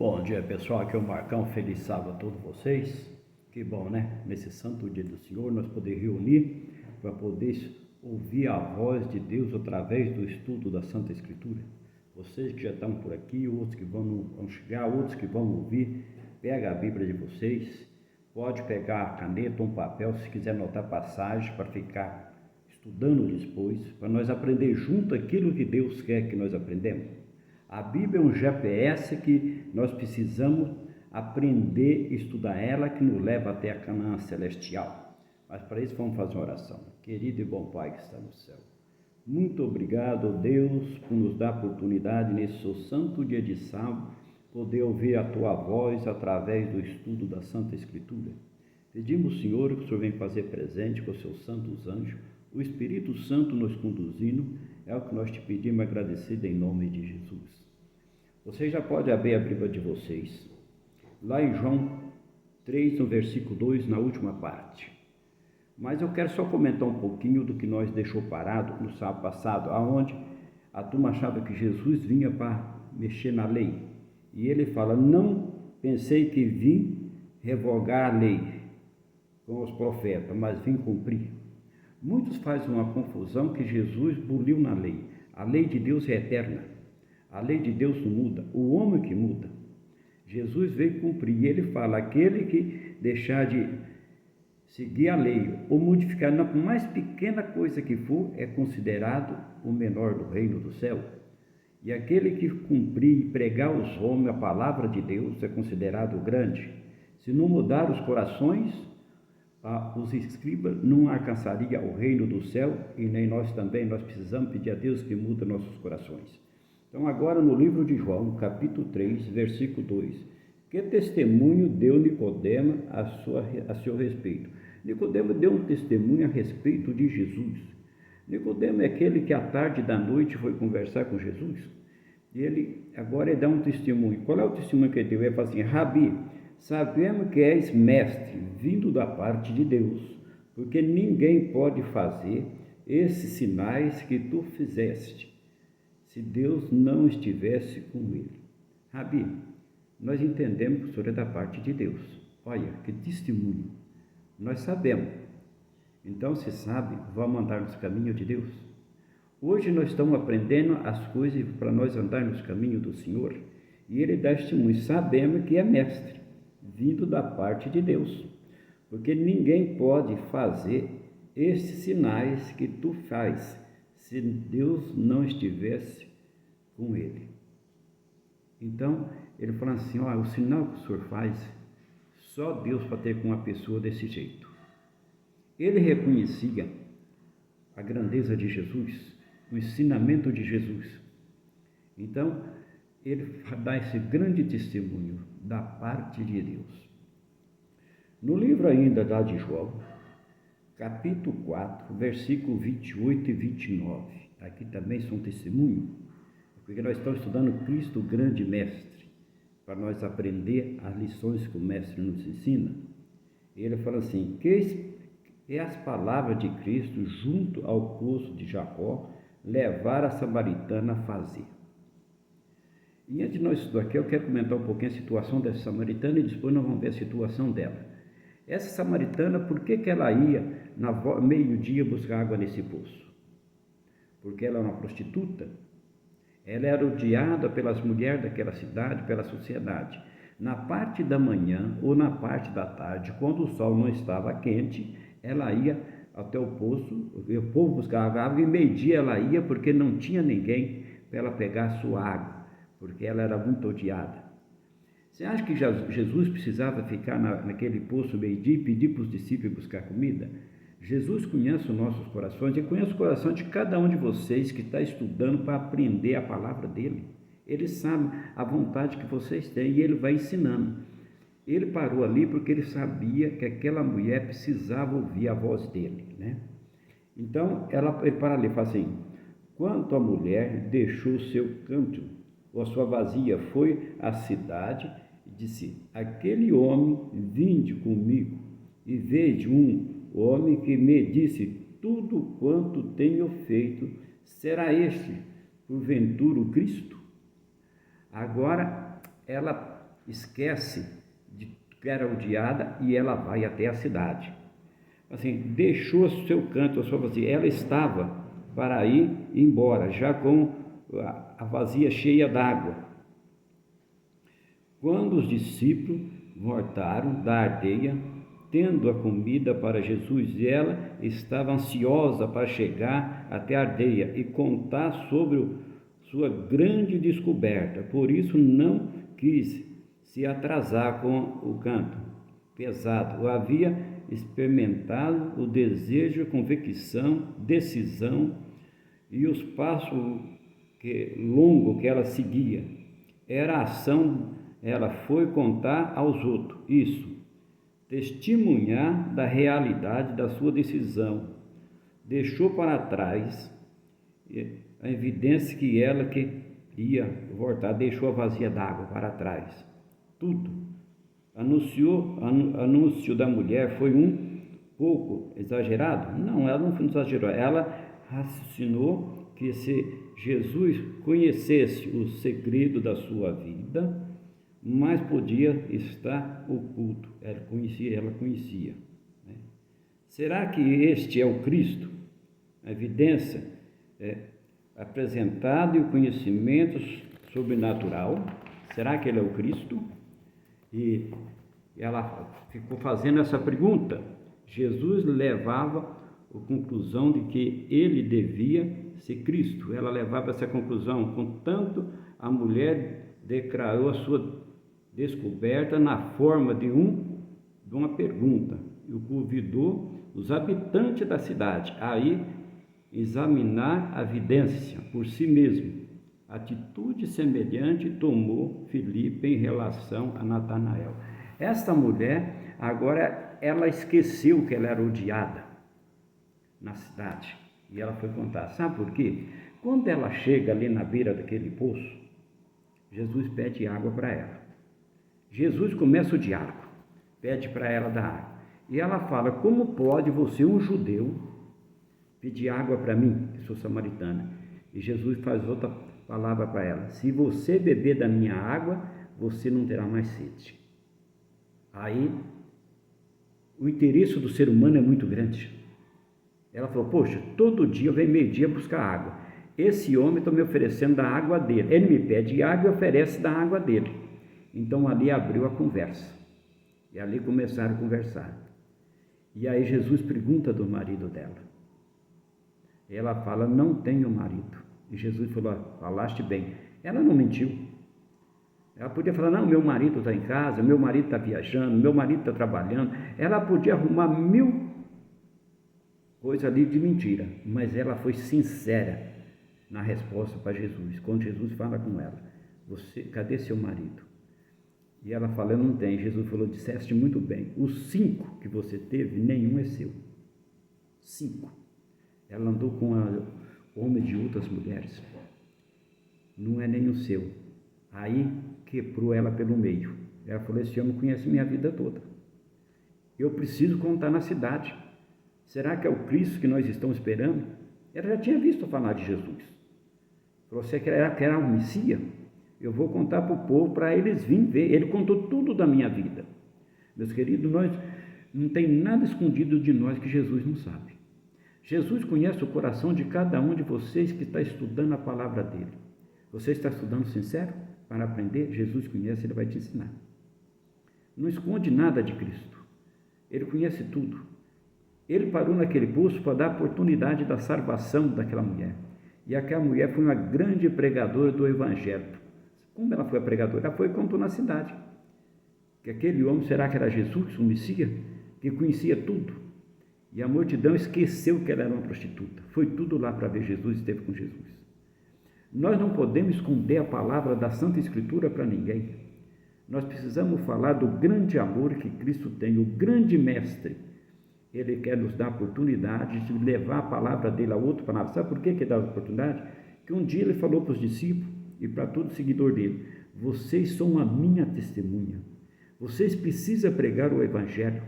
Bom dia, pessoal. Aqui é o Marcão. Feliz sábado a todos vocês. Que bom, né? Nesse santo dia do Senhor, nós poder reunir para poder ouvir a voz de Deus através do estudo da Santa Escritura. Vocês que já estão por aqui, outros que vão chegar, outros que vão ouvir, pega a Bíblia de vocês, pode pegar a caneta ou um papel, se quiser anotar passagem para ficar estudando depois, para nós aprender junto aquilo que Deus quer que nós aprendamos. A Bíblia é um GPS que nós precisamos aprender a estudar ela, que nos leva até a Canaã celestial. Mas para isso vamos fazer uma oração. Querido e bom Pai que está no céu, muito obrigado, Deus, por nos dar a oportunidade nesse seu santo dia de sábado, poder ouvir a Tua voz através do estudo da Santa Escritura. Pedimos, Senhor, que o Senhor venha fazer presente com os seus santos anjos, o Espírito Santo nos conduzindo, é o que nós te pedimos agradecido em nome de Jesus. Vocês já podem abrir a Bíblia de vocês, lá em João 3, no versículo 2, na última parte. Mas eu quero só comentar um pouquinho do que nós deixou parado no sábado passado, aonde a turma achava que Jesus vinha para mexer na lei. E ele fala, não pensei que vim revogar a lei com os profetas, mas vim cumprir. Muitos fazem uma confusão que Jesus aboliu na lei. A lei de Deus é eterna. A lei de Deus não muda. O homem que muda. Jesus veio cumprir. E ele fala, aquele que deixar de seguir a lei ou modificar na mais pequena coisa que for, é considerado o menor do reino do céu. E aquele que cumprir e pregar aos homens a palavra de Deus é considerado grande. Se não mudar os corações, os escribas não alcançariam o reino do céu, e nem nós também. Nós precisamos pedir a Deus que mude nossos corações. Então agora no livro de João, capítulo 3, versículo 2, que testemunho deu Nicodemo a seu respeito? Nicodemo deu um testemunho a respeito de Jesus. Nicodemo é aquele que à tarde da noite foi conversar com Jesus, e ele dá um testemunho. Qual é o testemunho que ele deu? Ele fala assim, Rabi, sabemos que és mestre, vindo da parte de Deus, porque ninguém pode fazer esses sinais que tu fizeste, se Deus não estivesse com ele. Rabi, nós entendemos que o Senhor é da parte de Deus. Olha, que testemunho. Nós sabemos. Então, se sabe, vamos andar nos caminhos de Deus. Hoje nós estamos aprendendo as coisas para nós andar nos caminhos do Senhor. E ele dá testemunho. Sabemos que é mestre, vindo da parte de Deus. Porque ninguém pode fazer esses sinais que tu faz, se Deus não estivesse com ele. Então, ele fala assim, o sinal que o Senhor faz, só Deus para ter com uma pessoa desse jeito. Ele reconhecia a grandeza de Jesus, o ensinamento de Jesus. Então, ele dá esse grande testemunho da parte de Deus. No livro ainda de João, capítulo 4, versículo 28 e 29, aqui também são testemunhos, porque nós estamos estudando Cristo, o grande mestre, para nós aprender as lições que o mestre nos ensina. Ele fala assim, que é as palavras de Cristo junto ao poço de Jacó, levar a samaritana a fazer. E antes de nós estudar aqui, eu quero comentar um pouquinho a situação dessa samaritana e depois nós vamos ver a situação dela. Essa samaritana, por que ela ia meio-dia buscar água nesse poço? Porque ela era uma prostituta. Ela era odiada pelas mulheres daquela cidade, pela sociedade. Na parte da manhã ou na parte da tarde, quando o sol não estava quente, ela ia até o poço, o povo buscava água, e meio-dia ela ia porque não tinha ninguém para ela pegar a sua água, porque ela era muito odiada. Você acha que Jesus precisava ficar naquele poço meio-dia e pedir para os discípulos buscar comida? Jesus conhece os nossos corações e conhece o coração de cada um de vocês que está estudando para aprender a palavra dele. Ele sabe a vontade que vocês têm e ele vai ensinando. Ele parou ali porque ele sabia que aquela mulher precisava ouvir a voz dele, né? Então, ele para ali e fala assim, quanto a mulher deixou o seu canto, ou a sua vazia, foi à cidade e disse, aquele homem, vinde comigo e veja um homem que me disse tudo quanto tenho feito, será este, porventura, o Cristo? Agora, ela esquece de que era odiada e ela vai até a cidade. Assim, deixou seu canto, a sua vasilha. Ela estava para ir embora, já com a vasilha cheia d'água. Quando os discípulos voltaram da aldeia, tendo a comida para Jesus, e ela estava ansiosa para chegar até a aldeia e contar sobre sua grande descoberta. Por isso não quis se atrasar com o canto pesado. Havia experimentado o desejo, convicção, decisão e os passos longos que ela seguia. Era a ação, ela foi contar aos outros isso. Testemunhar da realidade da sua decisão. Deixou para trás a evidência que ela queria voltar, deixou a vasilha d'água para trás. Tudo. Anúncio da mulher foi um pouco exagerado? Não, ela não exagerou. Ela raciocinou que se Jesus conhecesse o segredo da sua vida, mas podia estar oculto. Ela conhecia. Né? Será que este é o Cristo? A evidência apresentada e o conhecimento sobrenatural. Será que ele é o Cristo? E ela ficou fazendo essa pergunta. Jesus levava a conclusão de que ele devia ser Cristo. Ela levava essa conclusão. Contanto, a mulher declarou a sua descoberta na forma de uma pergunta e o convidou os habitantes da cidade a ir examinar a evidência por si mesmo. Atitude semelhante tomou Filipe em relação a Natanael. Esta mulher, agora, ela esqueceu que ela era odiada na cidade e ela foi contar. Sabe por quê? Quando ela chega ali na beira daquele poço, Jesus pede água para ela. Jesus começa o diálogo, pede para ela dar água. E ela fala: como pode você, um judeu, pedir água para mim, que sou samaritana? E Jesus faz outra palavra para ela: se você beber da minha água, você não terá mais sede. Aí, o interesse do ser humano é muito grande. Ela falou: poxa, todo dia eu venho meio-dia buscar água. Esse homem está me oferecendo da água dele. Ele me pede água e oferece da água dele. Então ali abriu a conversa. E ali começaram a conversar. E aí Jesus pergunta do marido dela. Ela fala: não tenho marido. E Jesus falou: falaste bem. Ela não mentiu. Ela podia falar: não, meu marido está em casa, meu marido está viajando, meu marido está trabalhando. Ela podia arrumar 1000 coisas ali de mentira. Mas ela foi sincera na resposta para Jesus. Quando Jesus fala com ela: cadê seu marido? E ela fala: eu não tenho. Jesus falou: disseste muito bem. Os 5 que você teve, nenhum é seu. 5. Ela andou com homens de outras mulheres. Não é nenhum seu. Aí quebrou ela pelo meio. Ela falou: esse homem conhece minha vida toda. Eu preciso contar na cidade. Será que é o Cristo que nós estamos esperando? Ela já tinha visto falar de Jesus. Falou: você quer um Messias? Eu vou contar para o povo, para eles virem ver. Ele contou tudo da minha vida. Meus queridos, nós não tem nada escondido de nós que Jesus não sabe. Jesus conhece o coração de cada um de vocês que está estudando a palavra dele. Você está estudando sincero para aprender? Jesus conhece, ele vai te ensinar. Não esconde nada de Cristo. Ele conhece tudo. Ele parou naquele poço para dar a oportunidade da salvação daquela mulher. E aquela mulher foi uma grande pregadora do Evangelho. Como ela foi a pregadora? Ela foi e contou na cidade que aquele homem, será que era Jesus, o Messias, que conhecia tudo? E a multidão esqueceu que ela era uma prostituta. Foi tudo lá para ver Jesus e esteve com Jesus. Nós não podemos esconder a palavra da Santa Escritura para ninguém. Nós precisamos falar do grande amor que Cristo tem, o grande mestre. Ele quer nos dar a oportunidade de levar a palavra dele a outro palavra. Sabe por que ele dá a oportunidade? Que um dia ele falou para os discípulos e para todo seguidor dele: vocês são a minha testemunha. Vocês precisam pregar o Evangelho.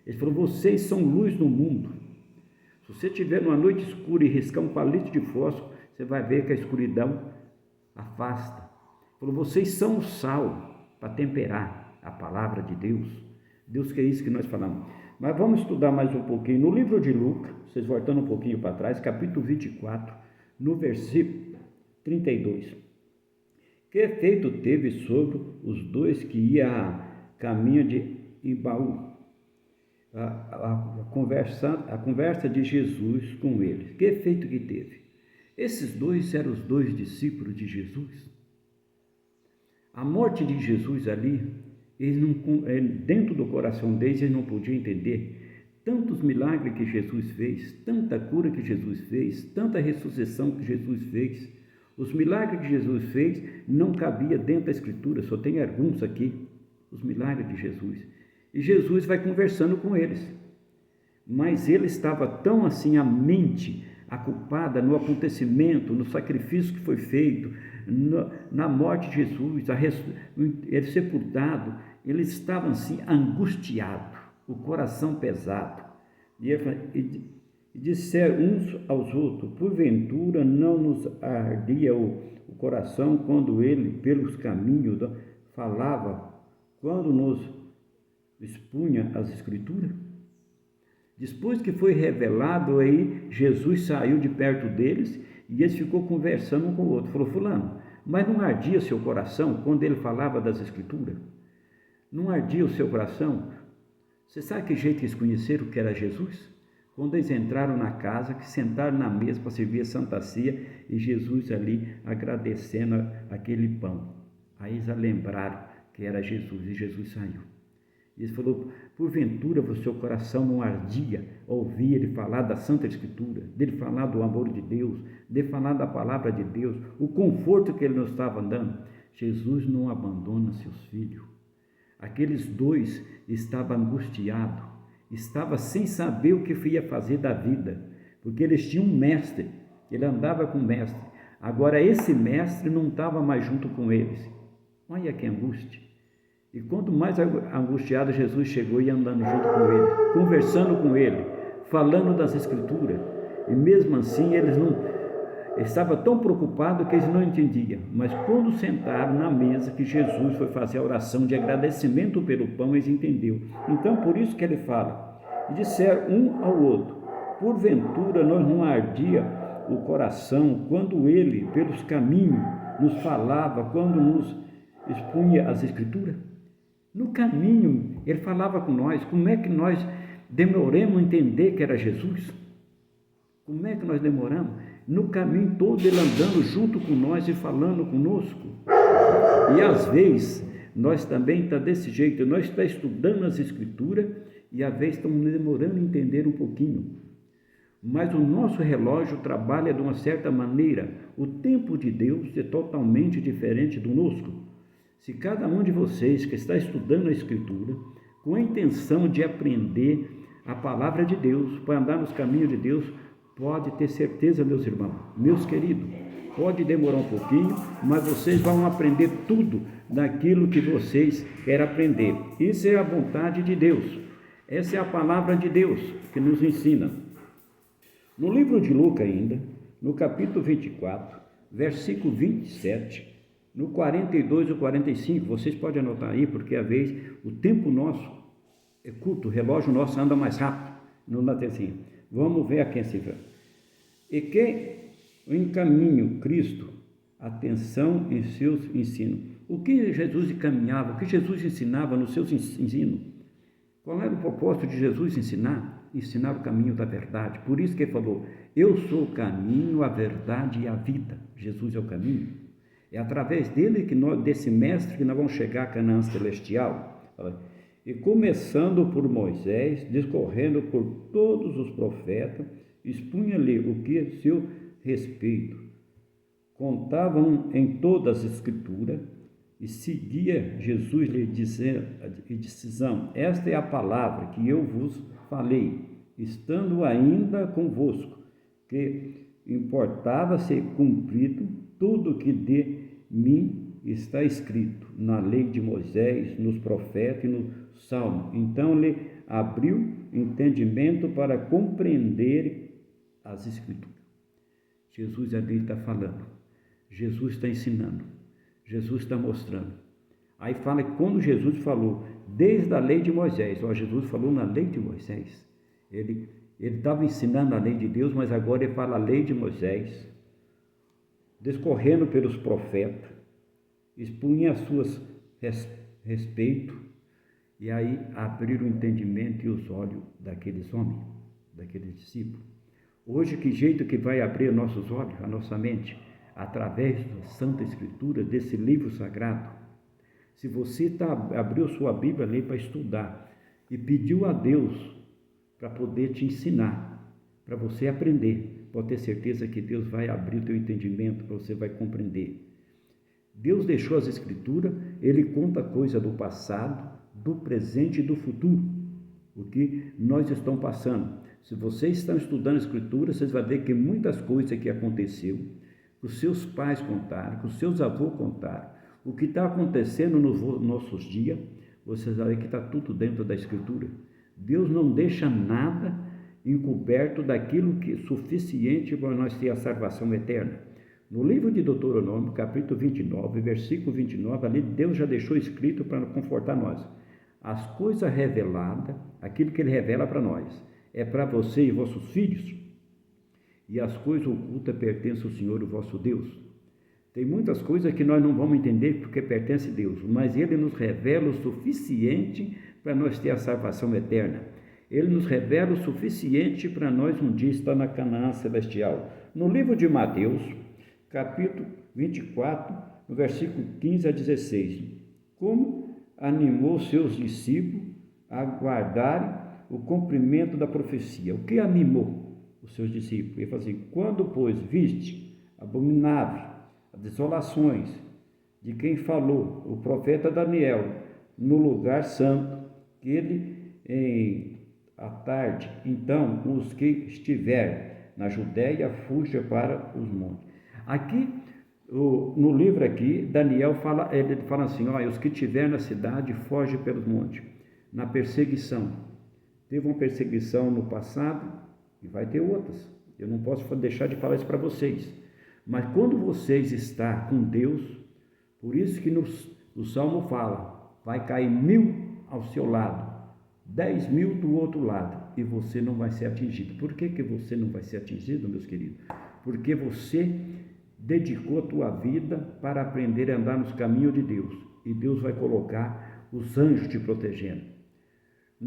Ele falou: vocês são luz no mundo. Se você estiver numa noite escura e riscar um palito de fósforo, você vai ver que a escuridão afasta. Ele falou: vocês são o sal. para temperar a palavra de Deus. Deus quer isso que nós falamos. Mas vamos estudar mais um pouquinho. No livro de Lucas, vocês voltando um pouquinho para trás, capítulo 24, no versículo 32. Que efeito teve sobre os dois que iam a caminho de Embaú? A conversa de Jesus com eles. Que efeito que teve? Esses dois eram os dois discípulos de Jesus. A morte de Jesus ali, dentro do coração deles, eles não podiam entender tantos milagres que Jesus fez, tanta cura que Jesus fez, tanta ressurreição que Jesus fez. Os milagres que Jesus fez não cabia dentro da Escritura, só tem alguns aqui, os milagres de Jesus. E Jesus vai conversando com eles. Mas ele estava tão assim, a mente ocupada no acontecimento, no sacrifício que foi feito, na morte de Jesus, ele sepultado, ele estava assim angustiado, o coração pesado. E disseram uns aos outros: porventura não nos ardia o coração quando ele pelos caminhos falava, quando nos expunha as Escrituras? Depois que foi revelado aí, Jesus saiu de perto deles e eles ficou conversando um com o outro. Falou: fulano, mas não ardia seu coração quando ele falava das Escrituras? Não ardia o seu coração? Você sabe que jeito que eles conheceram que era Jesus? Quando eles entraram na casa, que sentaram na mesa para servir a Santa Ceia e Jesus ali agradecendo aquele pão. Aí eles lembraram que era Jesus e Jesus saiu. Ele falou: porventura o seu coração não ardia ouvir ele falar da Santa Escritura, dele falar do amor de Deus, dele falar da palavra de Deus, o conforto que ele nos estava dando? Jesus não abandona seus filhos. Aqueles dois estavam angustiados, estavam sem saber o que ia fazer da vida, porque eles tinham um mestre, ele andava com o mestre. Agora esse mestre não estava mais junto com eles. Olha que angústia. E quanto mais angustiado, Jesus chegou e andando junto com ele, conversando com ele, falando das Escrituras. E mesmo assim, eles estavam tão preocupados que eles não entendiam. Mas quando sentaram na mesa, que Jesus foi fazer a oração de agradecimento pelo pão, eles entenderam. Então, por isso que ele fala: e disseram um ao outro: porventura nós não ardia o coração quando ele, pelos caminhos, nos falava, quando nos expunha as Escrituras? No caminho, ele falava com nós. Como é que nós demoramos a entender que era Jesus? Como é que nós demoramos? No caminho todo, ele andando junto com nós e falando conosco. E às vezes, nós também está desse jeito, nós está estudando as Escrituras e às vezes estamos demorando a entender um pouquinho. Mas o nosso relógio trabalha de uma certa maneira. O tempo de Deus é totalmente diferente do nosso. Se cada um de vocês que está estudando a Escritura, com a intenção de aprender a palavra de Deus, para andar nos caminhos de Deus, pode ter certeza, meus irmãos, meus queridos, pode demorar um pouquinho, mas vocês vão aprender tudo daquilo que vocês querem aprender. Isso é a vontade de Deus. Essa é a palavra de Deus que nos ensina. No livro de Lucas ainda, no capítulo 24, versículo 27, no 42 e 45, vocês podem anotar aí, porque às vezes o tempo nosso é curto, o relógio nosso anda mais rápido, não dá atenção. Vamos ver aqui a cifra. E que encaminho Cristo, atenção em seus ensinos. O que Jesus encaminhava, o que Jesus ensinava nos seus ensinos? Qual era o propósito de Jesus ensinar? Ensinar o caminho da verdade. Por isso que ele falou: eu sou o caminho, a verdade e a vida. Jesus é o caminho. É através dele, desse mestre, que nós vamos chegar a Canaã celestial. E começando por Moisés, discorrendo por todos os profetas, expunha-lhe o que a seu respeito contavam em todas as Escrituras, e seguia Jesus lhe dizendo, esta é a palavra que eu vos falei, estando ainda convosco, que importava ser cumprido tudo que de mim está escrito na lei de Moisés, nos profetas e no Salmo. Então lhe abriu entendimento para compreender as Escrituras. Jesus ali está falando, Jesus está ensinando, Jesus está mostrando. Aí fala que quando Jesus falou, desde a lei de Moisés, Jesus falou na lei de Moisés, ele estava ensinando a lei de Deus, mas agora ele fala a lei de Moisés, discorrendo pelos profetas, expunha as suas respeito, e aí abriram o entendimento e os olhos daqueles homens, daqueles discípulos. Hoje, que jeito que vai abrir nossos olhos, a nossa mente? Através da Santa Escritura, desse livro sagrado. Se você abriu sua Bíblia ali para estudar e pediu a Deus para poder te ensinar, para você aprender, pode ter certeza que Deus vai abrir o teu entendimento, para você vai compreender. Deus deixou as Escrituras, Ele conta coisa do passado, do presente e do futuro, o que nós estamos passando. Se vocês estão estudando a Escritura, vocês vão ver que muitas coisas que aconteceu, que os seus pais contaram, que os seus avós contaram, o que está acontecendo nos nossos dias, vocês vão ver que está tudo dentro da Escritura. Deus não deixa nada encoberto daquilo que é suficiente para nós ter a salvação eterna. No livro de Deuteronômio, capítulo 29, versículo 29, ali Deus já deixou escrito para confortar nós. As coisas reveladas, aquilo que Ele revela para nós, é para você e vossos filhos, e as coisas ocultas pertencem ao Senhor, o vosso Deus. Tem muitas coisas que nós não vamos entender porque pertence a Deus, mas Ele nos revela o suficiente para nós ter a salvação eterna. Ele nos revela o suficiente para nós um dia estar na Canaã celestial. No livro de Mateus, capítulo 24, no versículo 15 a 16, como animou seus discípulos a guardarem o cumprimento da profecia. O que animou os seus discípulos? Ele falou assim: quando, pois, viste abominável as desolações de quem falou o profeta Daniel no lugar santo, que ele à tarde, então os que estiverem na Judéia fujam para os montes. Aqui, no livro aqui, Daniel fala, ele fala assim: olha, os que estiverem na cidade fogem pelos montes, na perseguição. Teve uma perseguição no passado e vai ter outras. Eu não posso deixar de falar isso para vocês. Mas quando vocês estão com Deus, por isso que no Salmo fala, vai cair 1000 ao seu lado, 10.000 do outro lado, e você não vai ser atingido. Por que você não vai ser atingido, meus queridos? Porque você dedicou a tua vida para aprender a andar nos caminhos de Deus, e Deus vai colocar os anjos te protegendo.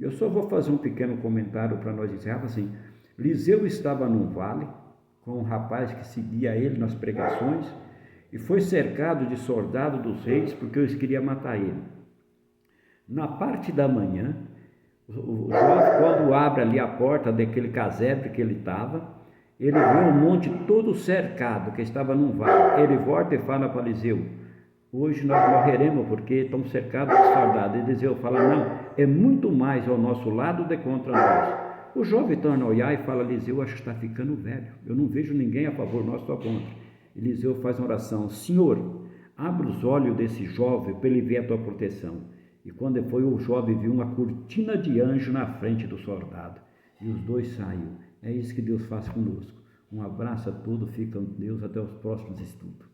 Eu só vou fazer um pequeno comentário para nós encerrar. Assim, Liseu estava num vale com um rapaz que seguia ele nas pregações e foi cercado de soldados dos reis porque eles queriam matar ele. Na parte da manhã, o jovem, quando abre ali a porta daquele casebre que ele estava, ele vê um monte todo cercado que estava num vale. Ele volta e fala para Liseu: hoje nós morreremos porque estamos cercados de soldados. E Liseu fala: não, é muito mais ao nosso lado do que contra nós. O jovem torna a olhar e fala: Eliseu, acho que está ficando velho, eu não vejo ninguém a favor nosso ou contra. Eliseu faz uma oração: Senhor, abre os olhos desse jovem para ele ver a tua proteção. E quando foi, o jovem viu uma cortina de anjo na frente do soldado, e os dois saíram. É isso que Deus faz conosco. Um abraço a todos, fica com Deus, até os próximos estudos.